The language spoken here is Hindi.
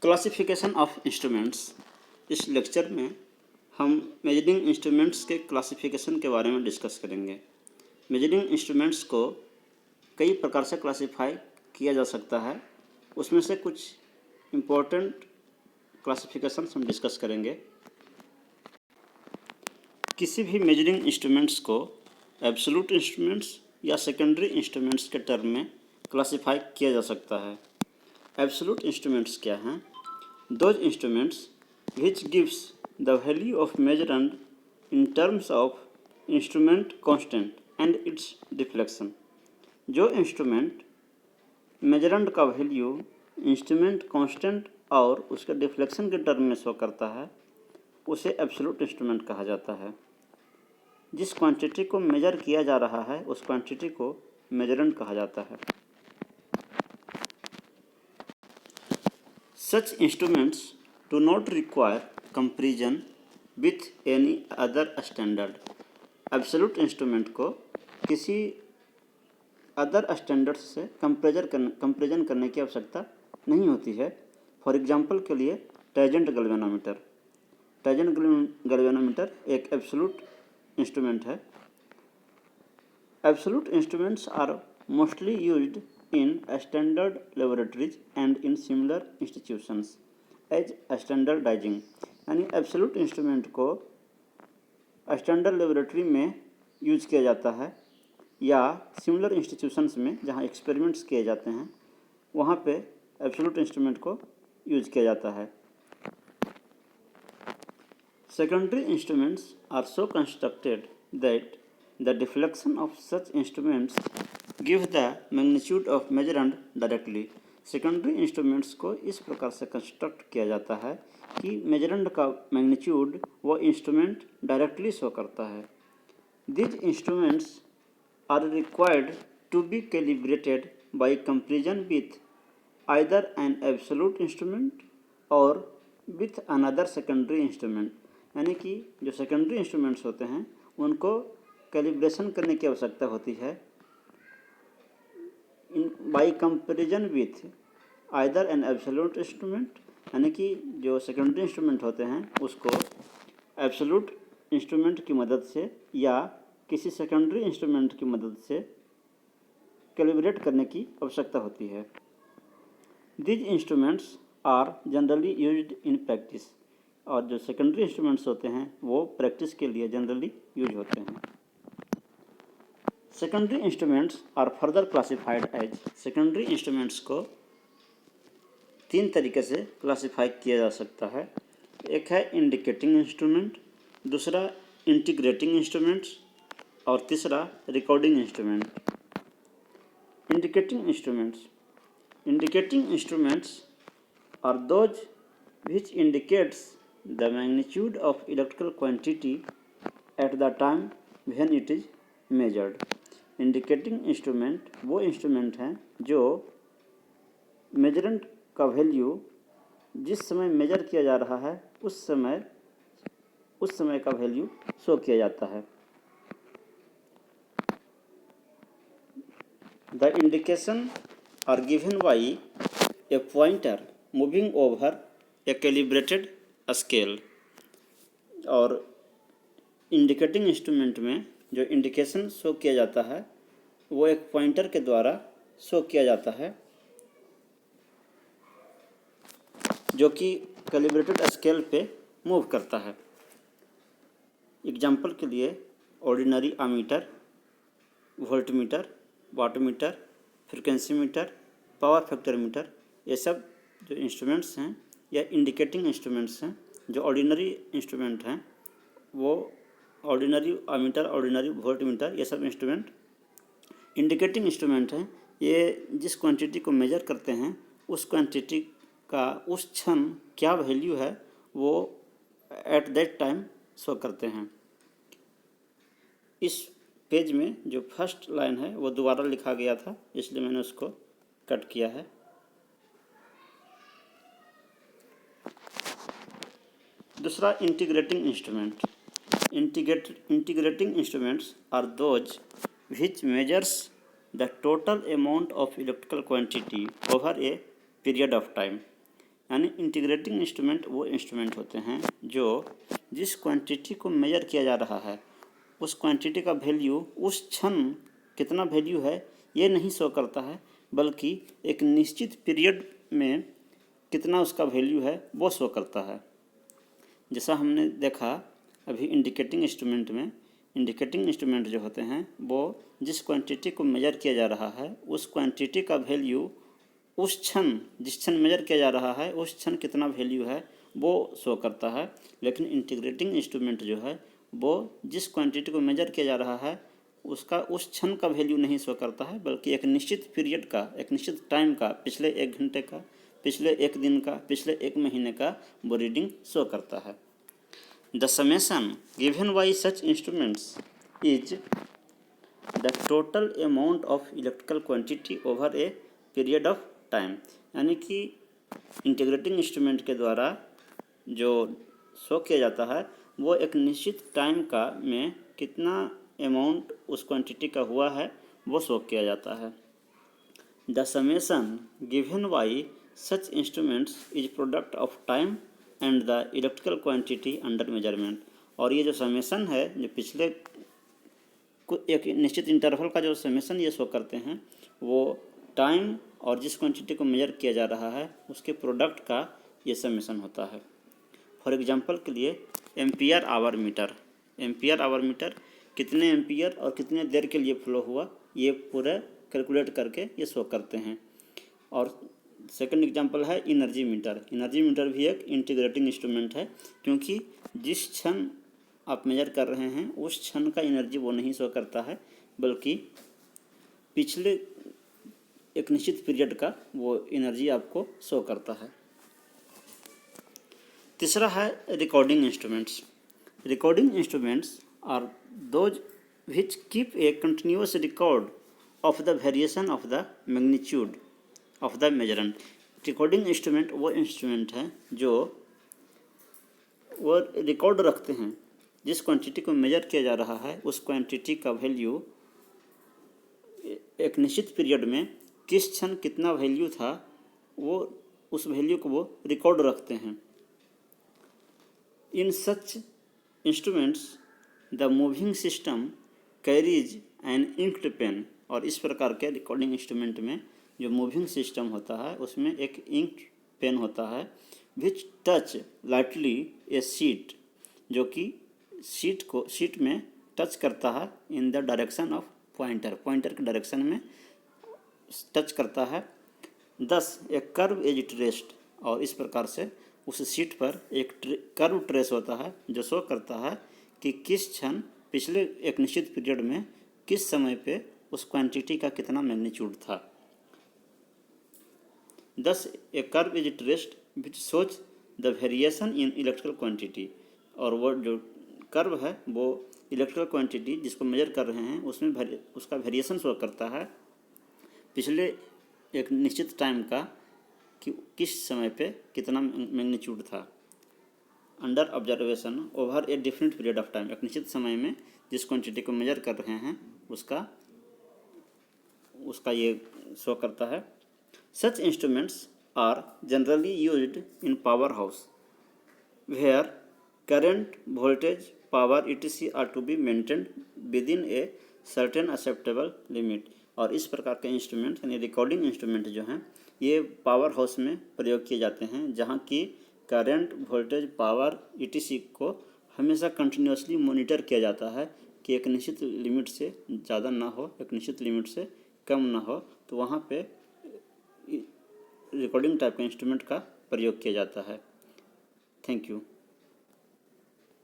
Classification of instruments. इस लेक्चर में हम मेजरिंग इंस्ट्रूमेंट्स के क्लासिफिकेशन के बारे में डिस्कस करेंगे। मेजरिंग इंस्ट्रूमेंट्स को कई प्रकार से क्लासिफाई किया जा सकता है, उसमें से कुछ इम्पोर्टेंट क्लासिफिकेशन हम डिस्कस करेंगे। किसी भी मेजरिंग इंस्ट्रूमेंट्स को एब्सोल्यूट इंस्ट्रूमेंट्स या सेकेंडरी इंस्ट्रूमेंट्स के टर्म में क्लासिफाई किया जा सकता है। एब्सोल्यूट इंस्ट्रूमेंट्स क्या हैं? Those instruments which gives the value of measurand in terms of instrument constant and its deflection। जो इंस्ट्रूमेंट मेजरंड का वैल्यू इंस्ट्रूमेंट कांस्टेंट और उसके डिफ्लेक्शन के टर्म में शो करता है उसे एब्सोल्यूट इंस्ट्रूमेंट कहा जाता है। जिस क्वांटिटी को मेजर किया जा रहा है उस क्वांटिटी को मेजरंड कहा जाता है। Such instruments do not require comparison with any other standard। Absolute instrument को किसी अदर स्टैंडर्ड से कंपेरिजन करने की आवश्यकता नहीं होती है। फॉर एग्जांपल के लिए टेंजेंट गैल्वेनोमीटर। टेंजेंट गैल्वेनोमीटर एक एब्सोल्यूट इंस्ट्रूमेंट है। Absolute instruments are mostly used in standard laboratories and in similar institutions as standardizing। यानी एब्सोल्यूट इंस्ट्रूमेंट को स्टैंडर्ड लेबोरेटरी में यूज किया जाता है या सिमिलर इंस्टीट्यूशंस में जहाँ एक्सपेरिमेंट्स किए जाते हैं वहाँ पे एब्सोल्यूट इंस्ट्रूमेंट को यूज किया जाता है। Secondary instruments are so constructed that the deflection of such instruments give the magnitude of measurand directly. Secondary instruments को इस प्रकार से कंस्ट्रक्ट किया जाता है कि मेजरंड का मैग्नीट्यूड वो इंस्ट्रूमेंट डायरेक्टली शो करता है। These instruments are required to be calibrated by comparison with either an absolute instrument और विथ अनदर सेकेंडरी इंस्ट्रूमेंट। यानी कि जो सेकेंडरी इंस्ट्रूमेंट्स होते हैं उनको कैलिब्रेशन करने की आवश्यकता होती है by comparison with either an absolute instrument. यानी कि जो सेकेंडरी इंस्ट्रूमेंट होते हैं उसको एब्सोल्यूट इंस्ट्रूमेंट की मदद से या किसी सेकेंडरी इंस्ट्रूमेंट की मदद से कैलिब्रेट करने की आवश्यकता होती है। These instruments are generally used in practice. और जो सेकेंडरी इंस्ट्रूमेंट्स होते हैं वो प्रैक्टिस के लिए जनरली यूज होते हैं। Secondary instruments are further classified as. Secondary instruments को तीन तरीके से क्लासिफाई किया जा सकता है। एक है इंडिकेटिंग इंस्ट्रूमेंट, दूसरा इंटीग्रेटिंग इंस्ट्रूमेंट्स और तीसरा recording instrument. Indicating instruments are those which indicates the magnitude of electrical quantity at the time when it is measured। Indicating instrument वो इंस्ट्रूमेंट हैं जो मेजरेंट का वैल्यू जिस समय मेजर किया जा रहा है उस समय का वैल्यू शो किया जाता है। The indication are given by a pointer moving over a calibrated scale. और इंडिकेटिंग इंस्ट्रूमेंट में जो इंडिकेशन शो किया जाता है वो एक पॉइंटर के द्वारा शो किया जाता है जो कि कैलिब्रेटेड स्केल पे मूव करता है। एग्जांपल के लिए ordinary ammeter, voltmeter, wattmeter, frequency meter, power factor metre, ये सब जो इंस्ट्रूमेंट्स हैं या इंडिकेटिंग इंस्ट्रूमेंट्स हैं। जो ऑर्डिनरी इंस्ट्रूमेंट हैं वो ऑर्डिनरी आमीटर, ऑर्डिनरी वोल्टमीटर, ये सब इंस्ट्रूमेंट इंडिकेटिंग इंस्ट्रूमेंट हैं। ये जिस क्वांटिटी को मेजर करते हैं उस क्वांटिटी का उस क्षण क्या वैल्यू है वो एट दैट टाइम शो करते हैं। इस पेज में जो फर्स्ट लाइन है वो दोबारा लिखा गया था इसलिए मैंने उसको कट किया है। दूसरा integrating instrument. Integrating instruments are those which measures the total amount of electrical quantity over a period of time। यानी इंटीग्रेटिंग इंस्ट्रूमेंट वो इंस्ट्रूमेंट होते हैं जो जिस क्वांटिटी को मेजर किया जा रहा है उस क्वांटिटी का वैल्यू उस क्षण कितना वैल्यू है ये नहीं शो करता है, बल्कि एक निश्चित पीरियड में कितना उसका वैल्यू है वो शो करता है। जैसा हमने देखा अभी इंडिकेटिंग इंस्ट्रूमेंट जो होते हैं वो जिस क्वांटिटी को मेजर किया जा रहा है उस क्वांटिटी का वैल्यू उस क्षण जिस क्षण मेजर किया जा रहा है उस क्षण कितना वैल्यू है वो शो करता है। लेकिन इंटीग्रेटिंग इंस्ट्रूमेंट जो है वो जिस क्वांटिटी को मेजर किया जा रहा है उसका उस क्षण का वैल्यू नहीं शो करता है, बल्कि एक निश्चित पीरियड का, एक निश्चित टाइम का, पिछले 1 घंटे का, पिछले 1 दिन का, पिछले 1 महीने का वो रीडिंग शो करता है। The summation given by such instruments is the total amount of electrical quantity over a period of time. यानी कि इंटीग्रेटिंग इंस्ट्रूमेंट के द्वारा जो शो किया जाता है वो एक निश्चित टाइम का में कितना अमाउंट उस क्वांटिटी का हुआ है वो शो किया जाता है। The summation given by such instruments is product of time and the electrical quantity under measurement. और ये जो समेशन है जो पिछले एक निश्चित इंटरवल का जो समेशन ये शो करते हैं वो टाइम और जिस क्वांटिटी को मेजर किया जा रहा है उसके प्रोडक्ट का ये समेशन होता है। फॉर एग्जांपल के लिए एम्पियर आवर मीटर कितने एम्पियर और कितने देर के लिए फ्लो हुआ ये पूरा कैलकुलेट करके ये शो करते हैं। और सेकंड एग्जांपल है एनर्जी मीटर भी एक इंटीग्रेटिंग इंस्ट्रूमेंट है, क्योंकि जिस क्षण आप मेजर कर रहे हैं उस क्षण का एनर्जी वो नहीं शो करता है, बल्कि पिछले एक निश्चित पीरियड का वो एनर्जी आपको शो करता है। तीसरा है recording instruments are those which keep a continuous record of the variation of the magnitude of the measurement। Recording instrument वो इंस्ट्रूमेंट है जो वो रिकॉर्ड रखते हैं जिस क्वांटिटी को मेजर किया जा रहा है उस क्वांटिटी का वैल्यू एक निश्चित पीरियड में किस क्षण कितना वैल्यू था वो उस वैल्यू को वो रिकॉर्ड रखते हैं। In such instruments the moving system carries an inked pen. और इस प्रकार के रिकॉर्डिंग इंस्ट्रूमेंट में जो मूविंग सिस्टम होता है उसमें एक इंक पेन होता है विच टच लाइटली ए शीट, जो कि शीट में टच करता है in the direction of pointer के डायरेक्शन में टच करता है। दस ए कर्व इज ट्रेस्ड। और इस प्रकार से उस शीट पर एक कर्व ट्रेस होता है जो शो करता है कि किस क्षण पिछले एक निश्चित पीरियड में किस समय पे उस क्वांटिटी का कितना मैग्नीट्यूड था। Thus a curve is traced which shows the variation in electrical quantity. और वो जो कर्व है वो इलेक्ट्रिकल क्वांटिटी जिसको मेजर कर रहे हैं उसमें उसका वेरिएशन शो करता है पिछले एक निश्चित टाइम का कि किस समय पे कितना मैग्नीट्यूड था। Under observation over a different period of time. एक निश्चित समय में जिस क्वांटिटी को मेजर कर रहे हैं उसका ये शो करता है। Such instruments are generally used in power house where current voltage power etc are to be maintained within a certain acceptable limit. और इस प्रकार के इंस्ट्रूमेंट यानी रिकॉर्डिंग इंस्ट्रूमेंट जो हैं ये पावर हाउस में प्रयोग किए जाते हैं, जहाँ की करंट वोल्टेज पावर etc को हमेशा कंटिन्यूसली मॉनिटर किया जाता है कि एक निश्चित लिमिट से ज़्यादा ना हो, एक निश्चित लिमिट से कम ना हो। तो वहाँ पे रिकॉर्डिंग टाइप का इंस्ट्रूमेंट का प्रयोग किया जाता है। Thank you.